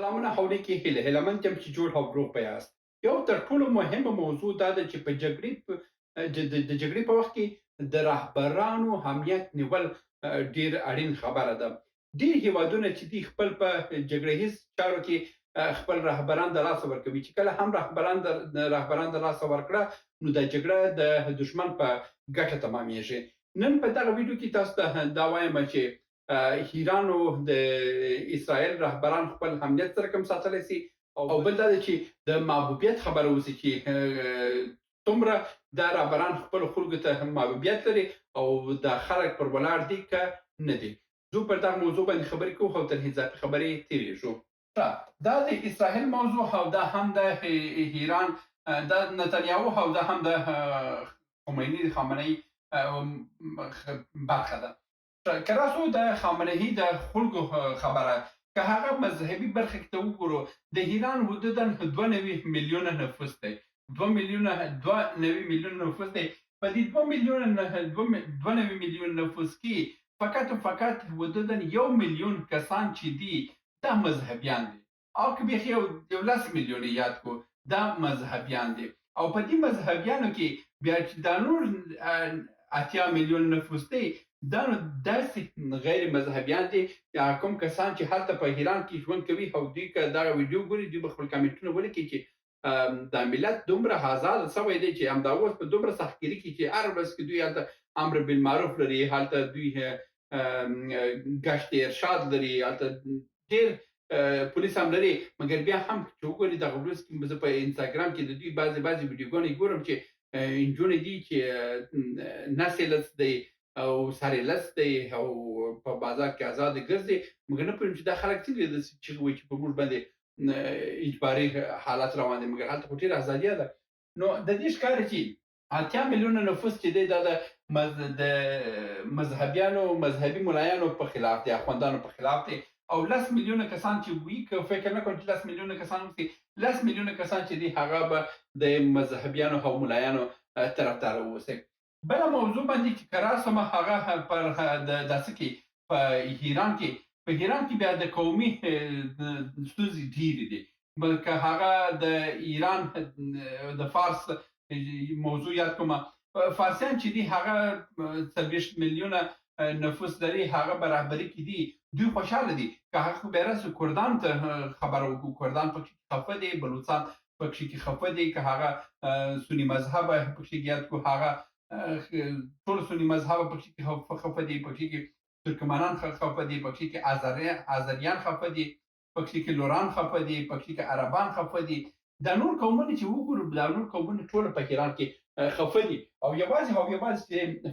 سلامونه حوله کې هیله مند یم چې جوړ او روغ به یاست. یو تر ټولو مهمه موضوع دا ده چې په جګړې د جګړې په وخت کې د رهبرانو امنیت نیول ډیر اړین خبره ده. ډیر هیوادونه چې دي خپل په جګړهیز چارو کې خپل رهبران د لاسه ورکوي چې کله هم رهبران د لاسه ورکړه نو د جګړه د دشمن په ګټه تمامېږي. نن په دغه ویډیو کې تاسو ته دا وایم چې ایران او د اسرائیل رهبران خپل امنیت سره کوم ساتلی سي او بل دا چې د محبوبیت خبره اوسي چې څومره دا رهبران خپل خلکو ته محبوبیت لري او د خلک پر ولاړ دي که نه دي. زه پر دغه موضوع باندې خبرې کوم او تر اضافي خبرې تیریږو. دا د اسرائیل موضوع او دا هم د ایران د نتانیاهو او دا هم د خامنه‌ای برخه ده. که راسو د خامنه‌ای د خلکو خبره که هغه مذهبي برخه کې ته وګورو د ایران حدودا 2 میلیونه نفوس دی. 2 میلیونه نفوس دی. په دې 2 میلیونه نفوس کې فقط حدودا 1 میلیون کسان چې دي دا مذهبیان دي او که بیخي یو 10 میلیونه یاد کو دا مذهبیان دي او په دې مذهبیانو کې بیا چې دا نور 8 میلیون نفوس دی دا نو داسې غیر مذهبیان دي یا کوم کسان چې هلته په ایران کې ژوند کوي او دوی که دغه ویډیو ګوري دوی به خپل کامنټونه ولیکي چې دا ملت دومره آزاد سوی دی چې همدا اوس په دومره سختګیري کې چې هر ورځ کې دوی هلته امر بالمعروف لري، هلته دوی گشت ارشاد لري، هلته ډېر پولیس هم لري، مګر بیا هم چې وګوري دغه ورځ کې زه په انسټاګرام کې د دوی بعضې ویډیوګانې ګورم چې نجونې دي چې نسې لڅ دی او ساري لس دی او په بازار کې آزاد ګرځي، مګر نه پوهېږم چې دا خلک څنګه داسې چغې وایي چې په موږ باندې اجباري حالت روان دی، مګر هلته خو ډېره ازادي ده. نو د دې ښکاري چې 8 میلیونه نفوس چې دی دا د مذهبیانو مذهبي ملایانو په خلاف دی، اخوندانو په خلاف دی او 10 میلیونه کسان چې وي که فکر نه کوم چې 10 میلیونه کسان وسي 10 میلیونه کسان چې دي هغه به د مذهبیانو او ملایانو طرفداره واوسي. بله موضوع باندې چې که راسم هغه پر داسې کې په ایران کې بیا د قومي ستونزې ډېرې دي، بلکې هغه د ایران د فارس موضوع یاد کومه فارسیان چې دي هغه 40 میلیونه نفوس لري، هغه به رهبري کې دي، دوی خوشحاله دي که هغه خو بیا راسو کردان ته خبره وکړو، کردان پکې خفه دي، بلوچستان پکې خفه دي، که هغه سني مذهبه پکې یاد کو هغه ټول سني مذهبه پکې خفه دي، پکې ترکمنان خفه دي، پکې آذریان خفه دي، پکې لوران خفه دي، پکې عربان خفه دي. دا نور قومونه چې وګورو دا نور قومونه ټول په ایران کې خفه دي او یوازې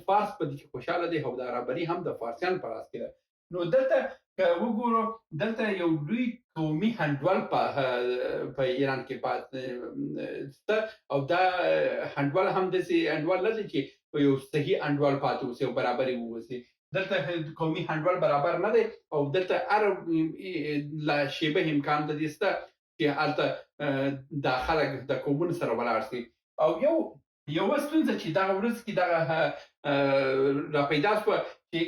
فارس په دې کې خوشحاله دی او د رهبري هم د فارسیانو په لاس کې ده. نو دلته که وګورو دلته یو لوی قومي انډول په ایران کې شته او دا انډول هم داسې انډول نه دی چې یو صحیح انډول پاتې اوسي او برابرې واوسي. دلته قومي انډول برابر نه دی او دلته هر شیبه امکان د دې شته چې هلته دا خلک د قومونو سره ولاړ شي. او یوه ستونزه چې دغه ورځ کې دغه راپیدا شوه چې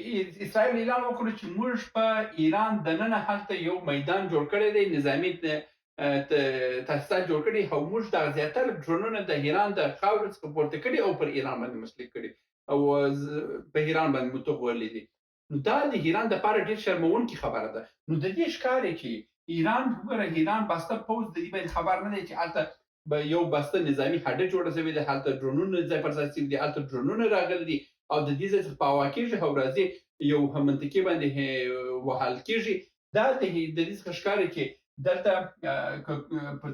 اسرائیل اعلان وکړو چې موږ په ایران دننه هلته یو میدان جوړ کړی دی، نظامي تاسیسات جوړ کړي او موږ دغه زیاتره ډرونونه د ایران د خاورې څخه پورته کړي او پر ایران باندې مسلط کړي او په ایران باندې مو توغولي دي. نو دا د ایران دپاره ډېر شرموونکې خبره ده. نو د دې ښکاري چې ایران وګوره ایران بسته پوځ د دې باندې خبر نه دی چې هلته به یو بسته نظامي هډه جوړه شوې ده، هلته ډرونونه ځای پر ځای شوي دي، هلته ډرونونه راغلي دي او د دې ځای څخه په هوا کېږي او راځي یو منطقې باندې وهل کېږي. دا د دې څخه ښکاري چې دلته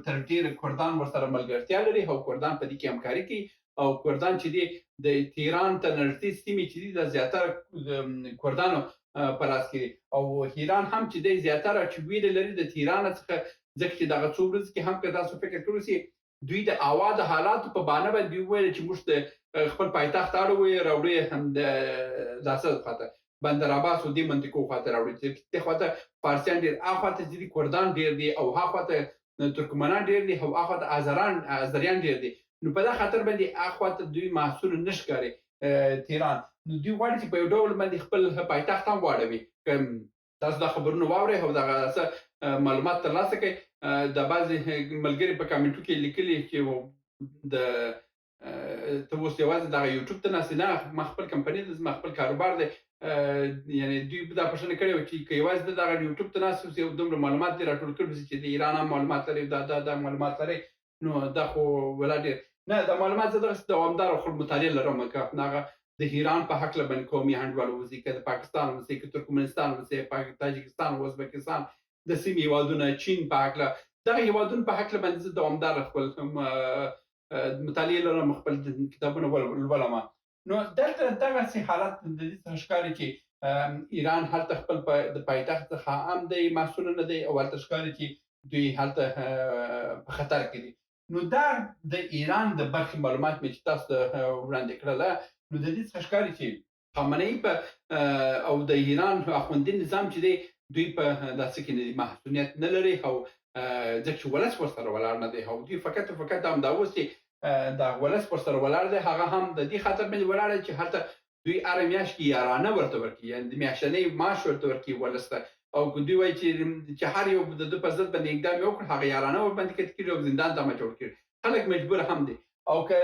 تر ډېره کردان ورسره ملګرتیا لري او کردان په دې کې همکاري کوي او کردان چې دي د تهران ته نږدې سیمې چې دي د زیاتره کردانو په لاس کې او ایران هم چې دی زیاتره چې ویره لري د تهران څخه، ځکه چې دغه څو ورځې کې هم که تاسو فکر کړی سي دوی د هوا د حالاتو په بانه باندې وویل چې موږ خپل پایتخت راوړی هم د داسې خواته بندر عباس او دې منطقو خواته راوړي، دې خواته فارسیان ډېر، هاخواته ځینې کردان ډېر دي او هاخواته ترکمنان ډېر دي او هاخواته آذریان ډېر دي. نو په دا خاطر باندې هاخواته دوی محصول نه ښکاري تهران. نو دوی غواړي چې په یو ډول باندې خپل پایتخت هم واړوي، تاسو دا خبرونه واورئ او دغه څه معلومات ترلاسه کړئ. د بعضې ملګري په کامنټو کې لیکلي چې د ته اوس یوازې دغه یوټیوب ته ناست نه، ما خپل کمپنۍ ده، زما خپل کاروبار دی. یعنې دوی دا پوښتنه کړې وه چې که یوازې ته دغه یوټیوب ته ناست اوسې او دومره معلومات دې راټول کړي اوسي چې د ایران هم معلومات لرئ، دا معلومات لرئ، نو دا خو ولا ډېر نه. دا معلومات زه دغسې دوامداره خو مطالعه لرم، که هغه د ایران په هکله باندې قومي انډول اوسي، که د پاکستان اوسي، که ترکمنستان اوسي، تاجکستان، ازبکستان، د سیمې هېوادونه، چین په هکله، دغه هېوادونو په هکله باندې زه دوامداره خپل مطالعه لرم، خپل کتابونه لولم. نو دلته دغسې حالت د دې څخه ښکاري چې ایران هلته خپل د پایتخت څخه هم دی مسؤله نه دی او هلته ښکاري چې دوی هلته په خطر کې دي. نو دا د ایران د برخې معلومات مې چې تاسو ته وړاندې کړله، نو د دې څخه ښکاري چې خامنه‌ای په او د ایران اخوندي نظام چې دی، دوی په داسې کې محسونیت نه لري او ځکه چې ولس ورسره ولاړ نه دی او دوی فقط او فقط همدا اوس چې د ولس ورسره ولاړ دی، هغه هم د دې خاطر باندې ولاړ دی چې هلته دوی هره میاشت کې یارانه ورته ورکوي، یعنې د میاشتنۍ معاش ورته ورکوي ولس ته، او که دوی وایي چې هر یو د ده په ضد باندې اقدام یې وکړ، هغه یارانه ورباندې قید کړي او زندان ته مجبور کړي. خلک مجبور هم دي. او که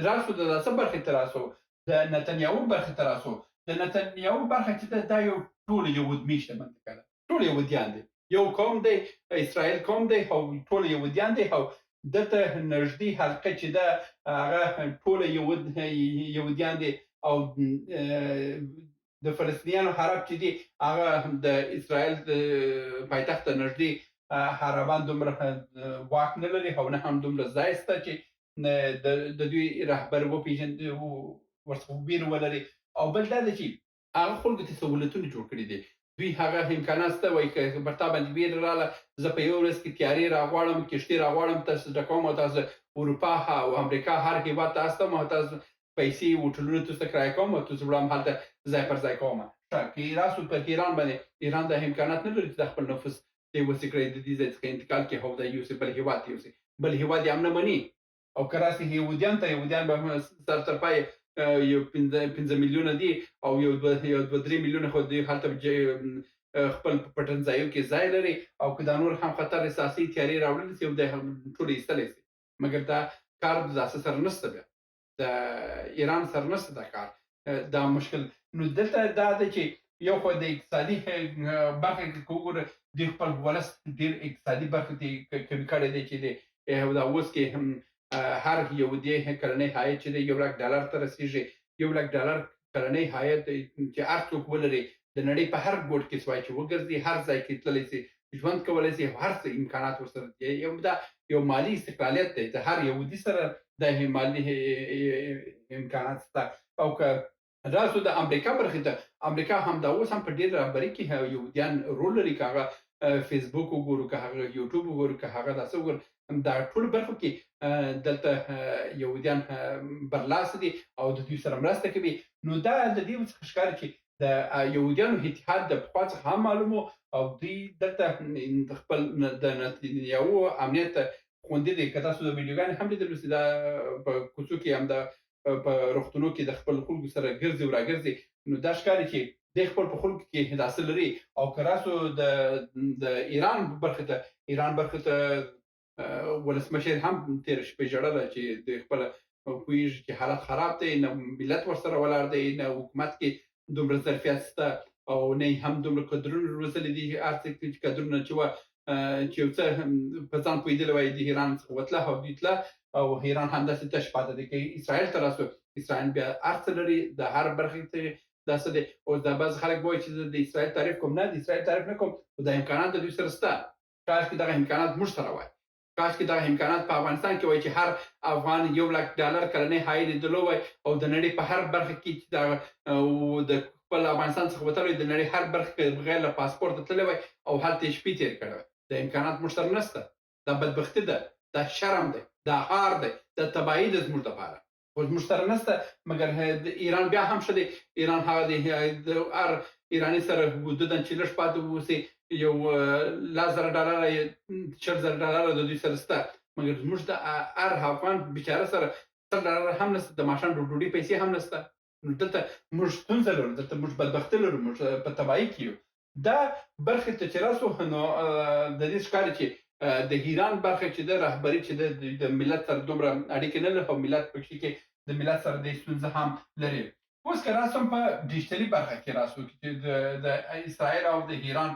راسو د داسې برخې ته راسو، د نتنیاهو برخې ته راسو، د نتنیاهو برخه چې ده دا یو ټوله یهود میشته منطقه ده، ټول یهودیان دي، یو قوم دی، اسرائیل قوم دی او ټول یهودیان دي او دته نږدې حلقه چې ده هغه ټوله یهودیان دي او د فلسطینیانو عرب چې دي هغه د اسرائیل د پایتخت ته نږدې عربان دومره واک نه لري او نه هم دومره ځای شته چې د دوی رهبر وپېژني، ورڅخه ویره ولري. او بل دا ده چې هغه خلکو ته سهولتونه جوړ کړي دي. دوی هغه امکانات شته، وایي که پر تا باندې ویره راغله، زه په یوه ورځ کې تیارې راغواړم، کښتۍ راغواړم، تاسو ډکوم او تاسو اروپا او امریکا هر هېواد ته استم او تاسو پیسې هوټلونه تاسو ته کرایه کوم او تاسو وړم هلته ځای پر ځای کوم. که راسو په ایران باندې، ایران دا امکانات نه لري چې د خپل نفوس دی وسې کړی د دې ځای څخه انتقال کړي او دا یوسي بل هېواد ته یوسي، بل هېواد یې هم نه مني. او که راسي یهودیان ته، یهودیان به سر تر پایه یو 5 میلیونه دي او یو 2-3 میلیونه خو دوی هلته خپل په پټنځایو کې ځای لري او که دا نور هم خطر اساسي تیارې راوړلی سي او دی ټول ایستلی سي، مګر دا کار داسې سره نشته، بیا د ایران سره نشته دا کار، دا مشکل. نو دلته دا ده چې یو خو د اقتصادي برخه کې که وګوره، دوی خپل ولس ډېر اقتصادي برخه کې کمي کړی دی چې دا اوس کې هر یهودي کلنی عاید چې دی $1,00,000 ته رسېږي. $1,00,000 کلنی عاید چې هر څوک ولري، د نړۍ په هر ګوټ کې سوای چې وګرځي، هر ځای کې تللی سي، ژوند کولی سي، هر څه امکانات ورسره دي. دا یو مالي استقلالیت دی، د هر یهودي سره د مالي امکانات شته. او که راسو د امریکا برخې ته، امریکا همدا اوس هم په ډېر رهبري کې یهودیان رول لري، که هغه فیسبوک وګورو، که هغه یوټیوب وګورو، که هغه داسې وګورو، دا ټولو برخو کې دلته یهودیان برلاسه دي او د دوی سره مرسته کوي. نو دا د دې څخه ښکاري چې د یهودیانو اتحاد د پخوا څخه هم معلوم و او دوی دلته خپل د نتنیاهو امنیت خوندي دی. که تاسو د ویډیوګانې هم لیدلو چې دا په کوڅو کې هم په روغتونو کې د خپل خلکو سره ګرځي او راګرځي، نو دا ښکاري چې دی خپل په خلکو کې داسې لري. او که راسو د ایران برخې ته، ایران برخې ته ولسمشر هم تېره شپه ژړله چې د خپله پوهېږي چې حالت خراب دی، نه ملت ورسره ولاړ دی، نه حکومت کې دومره ظرفیت شته او نه هم دومره کدرونه روزلي دي. هر څه کدرونه چې وه چې یو څه په ځان پوهېدلی وای د ایران څخه وتله او دوی تله او ایران همداسې تش پاتې دی. که اسرائیل ته راسو، اسرائیل بیا هر څه لري، د هر برخې ته داسې دی. اوس دا بعض خلک وایي چې زه د اسرائیل تعریف کوم، نه د اسرائیل تعریف نه کوم، خو دا امکانات د دوی سره شته. کاشکې دغه امکانات موږ سره وای، کاشکې دغه امکانات په افغانستان کې وای چې هر افغان $1,00,000 کلنی عاید یې درلود وای او د نړۍ په هر برخه کې چې د خپل افغانستان څخه وتلی، د نړۍ هر برخه کې بغیر له پاسپورته تللی وای او هلته یې شپې تېرې کړی وای. دا امکانات موږ سره نشته، دا بدبختي ده، دا شرم دی، دا عار دی، دا تباهي ده زموږ دپاره. خو زموږ سره نشته. مګر د ایران بیا هم ښه دی، ایران هغه د هر ایراني سره حدوداً چې لږ پاتې واوسي یو $10,000 یا $20,000 د دوی سره شته. مګر زموږ د هر افغان بیچاره سره $100 هم نشته، د ماښام د ډوډۍ پیسې هم نشته. نو دلته موږ ستونزه لرو، دلته موږ بدبختي لرو، موږ په تباهي کې یو. دا برخې ته چې راسو نو د دې ښکاري چې د ایران برخه چې د رهبري چې د ملت سره دومره اړیکې نه لري او ملت پکې کې د ملت سره د ستونزه هم لري. اوس که راسم په ډیجیټلي برخه کې راسو چې د اسرائیل او د ایران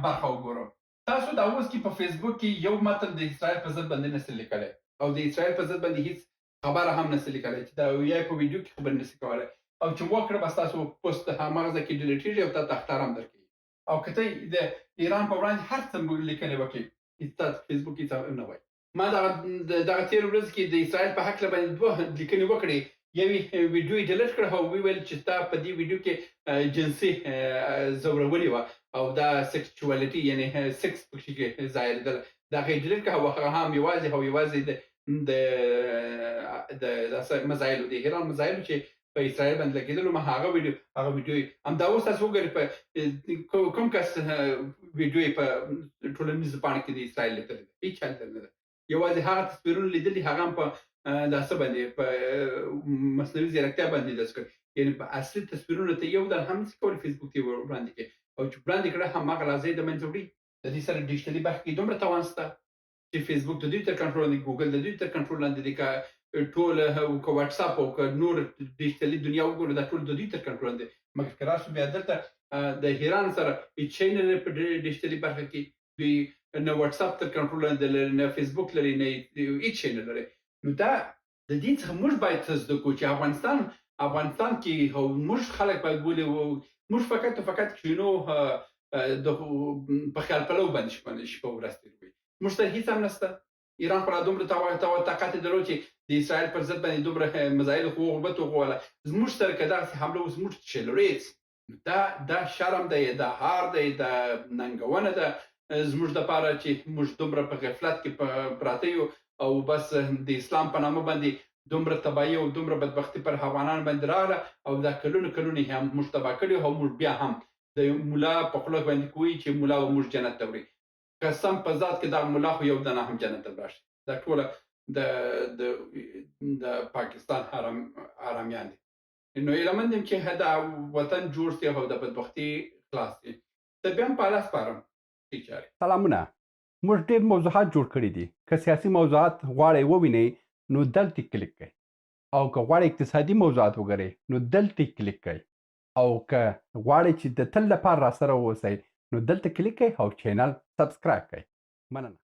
برخه وګورو. تاسو دا اوس کې په فیسبوک کې یو متن د اسرائیل په ضد باندې نسل لیکلی او د اسرائیل په ضد باندې هیڅ خبره هم نسل لیکلی چې دا یا په ویډیو کې خبر نسی کولای او چې وکړه بس تاسو پوسټ هماغه کې ډیلیټیږي او تاسو اختار هم درکړي او کته د ایران په وړاندې هر څه لیکنه وکړي تاسو فیسبوک کې څه نه وای. ما دغه تیر ورځ کې د اسرائیل په حق باندې دوه لیکنې وکړي یوې ویډیو یې ډیلیټ کړ او ویل چې تا په دې ویډیو کې جنسي زوروري و او دا سیکشوالټي یعنی سکس پکې کې ظاهر ده دا غي ډیلیټ کړ او هغه هم یوازې د مزایلو د ایران مزایلو چې په اسرائیل باندې لګیدل ما هغه ویډیو هم دا اوس تاسو وګورئ په کوم کس ویډیو په ټولنیزو باندې کې د اسرائیل لیدل هیڅ چل نه ده یوازې هغه تصویرونه لیدلي هغه په دا څه باندې په مصنوعي ځیرکتیا باندې د څه یعنی په اصلي تصویرونه ته یو در هم څه کول فیسبوک ته وړاندې کې او چې وړاندې کړه هم هغه راځي د منځ وړي د دې سره ډیجیټلي برخه کې دومره توان شته چې فیسبوک د دوی تر کنټرول لاندې ګوګل د دوی تر کنټرول لاندې دي که ټول که واتس اپ او که نور ډیجیټلي دنیا وګورو دا ټول د دوی تر کنټرول لاندې مګر که راسو بیا دلته د ایران سره هیڅ شی نه لري په ډیجیټلي برخه کې دوی نه واتس اپ تر کنټرول لاندې لري نه فیسبوک لري نه هیڅ شی نه لري. نو دا د دې څخه موږ باید څه زده کړو چې افغانستان کې موږ خلک باید بولي موږ فقط کینو د په خیال پلو باندې شپه ورځ تیروي موږ ته هیڅ هم نشته. ایران پر دومره طاقت درلود چې د اسرائیل پر ضد باندې دومره مزایل خو غوبت وغوله زموږ سره کدا حمله زموږ چلوریت دا شرم دی دا هار دی دا ننګونه ده زموږ د پاره چې موږ دومره په غفلت کې پراته یو او بس د اسلام په نامه باندې دومره تباہي او دومره بدبختی پر افغانان باندې راغله او دا کلونه هم موږ تباه کړي او موږ بیا هم د مولا په خلک باندې کوي چې مولا موږ جنت ته وړي قسم په ذات کې دا مولا خو یو دانه هم جنت ته راشي دا ټول د پاکستان حرامیان دي. نو ایلمن دم چې دا وطن جوړ شي او د بدبختی خلاص شي ته بیا په لاس پارم. سلامونه موږ ډېر موضوعات جوړ کړي دي که سیاسي موضوعات غواړئ ووینئ نو دلته کلیک کړئ او که غواړئ اقتصادي موضوعات وګورئ نو دلته کلیک کړئ او که غواړئ چې د تل لپاره راسره واوسئ نو دلته کلیک کړئ او چینل سبسکرایب کړئ. مننه.